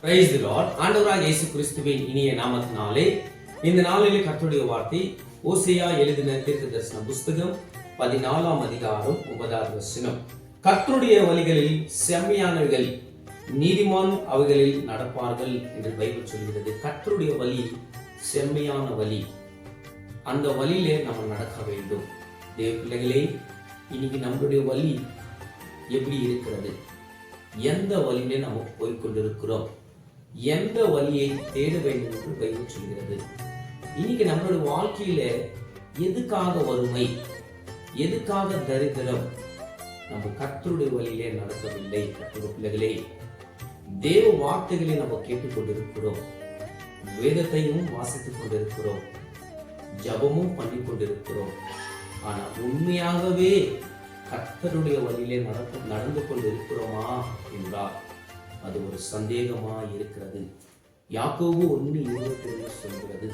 Praise the Lord. ஆண்டவராகிய இயேசு கிறிஸ்துவின் இனிய நாமத்தினாலே இந்த நாளிலே கர்த்தருடைய வார்த்தை ஓசியா எழுதின தீர்க்கதரிசன புஸ்தகம் 14ஆம் அதிகாரம் 9வது வசனம். கர்த்தருடைய வழிகளில் செம்மையானவைகள், நீதிமான் அவைகளில் நடப்பார்கள் என்று பைபிள் சொல்கிறது. கர்த்தருடைய வழி செம்மையான வழி. அந்த வழியிலே நம்ம நடக்க வேண்டும். தேவ பிள்ளைகளே, இன்னைக்கு நம்மளுடைய வழி எப்படி இருக்கிறது? எந்த வழியிலே நம்ம போய்கொண்டிருக்கிறோம்? எந்த வழியை தேட வேண்டும் என்று பைபிள் சொல்கிறது. இன்னைக்கு நம்மளுடைய வாழ்க்கையில எதுக்காக வறுமை, எதுக்காக தரித்திரம்? நம்ம கர்த்தருடைய வழியிலே நடக்கவில்லை. கர்த்தருடைய பிள்ளைகளே, தேவ வார்த்தைகளை நம்ம கேட்டுக்கொண்டிருக்கிறோம், வேதத்தையும் வாசித்துக் கொண்டிருக்கிறோம், ஜபமும் பண்ணி கொண்டிருக்கிறோம். ஆனா உண்மையாகவே கர்த்தருடைய வழியிலே நடந்து கொண்டிருக்கிறோமா என்றால் அது ஒரு சந்தேகமா இருக்கிறது. யாக்கோபு 1:22 சொல்கிறது,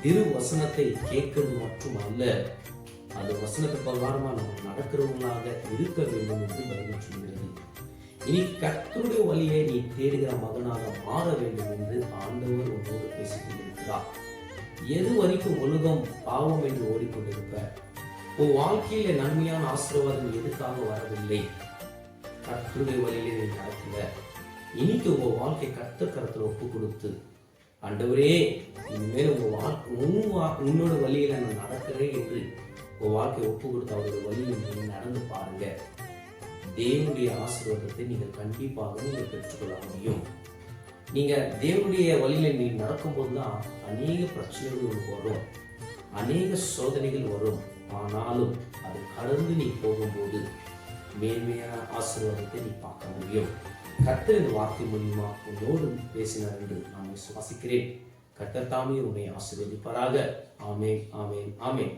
திரு வசனத்தை கேட்கிறது மட்டும் அல்ல, அது வசனத்தை பிரகாரமா நம்ம நடக்கிறவங்களாக இருக்க வேண்டும் என்று பைபிள் சொல்கிறது. இனி கர்த்தருடைய வழியை நீ தேடுகிற மகனாக மாற வேண்டும் என்று ஆண்டவர் உன்னோடு பேசிக் கொண்டிருக்கிறார். எது வரைக்கும் உலகம் பாவம் என்று ஓடிக்கொண்டிருப்ப? உன் வாழ்க்கையில நன்மையான ஆசீர்வாதம் எதுக்காக வரவில்லை? கர்த்தருடைய வழியிலே நீ நடக்கல. இன்னைக்கு உங்க வாழ்க்கை கர்த்தர் கரத்துல ஒப்பு கொடுத்து, ஆண்டவரே இனிமேல் உன்னோட வழியில நான் நடக்கிறேன் என்று உங்க வாழ்க்கையை ஒப்பு கொடுத்து அவருடைய வழியில் நீங்க நடந்து பாருங்க. தேவனுடைய ஆசீர்வாதத்தை நீங்கள் கண்டிப்பாக நீங்கள் பெற்றுக்கொள்ள முடியும். நீங்க தேவனுடைய வழியில நீ நடக்கும் போதுதான் அநேக பிரச்சனைகள் வரும், அநேக சோதனைகள் வரும். ஆனாலும் அது கடந்து நீ போகும்போது மேன்மையான ஆசீர்வாதத்தை நீ பார்க்க முடியும். கர்த்தர் இந்த வார்த்தை மூலியமா உன்னோடு பேசினார் என்று நான் விசுவாசிக்கிறேன். கர்த்தர் தாமே உன்னை ஆசீர்வதிப்பாராக. ஆமென், ஆமென், ஆமென்.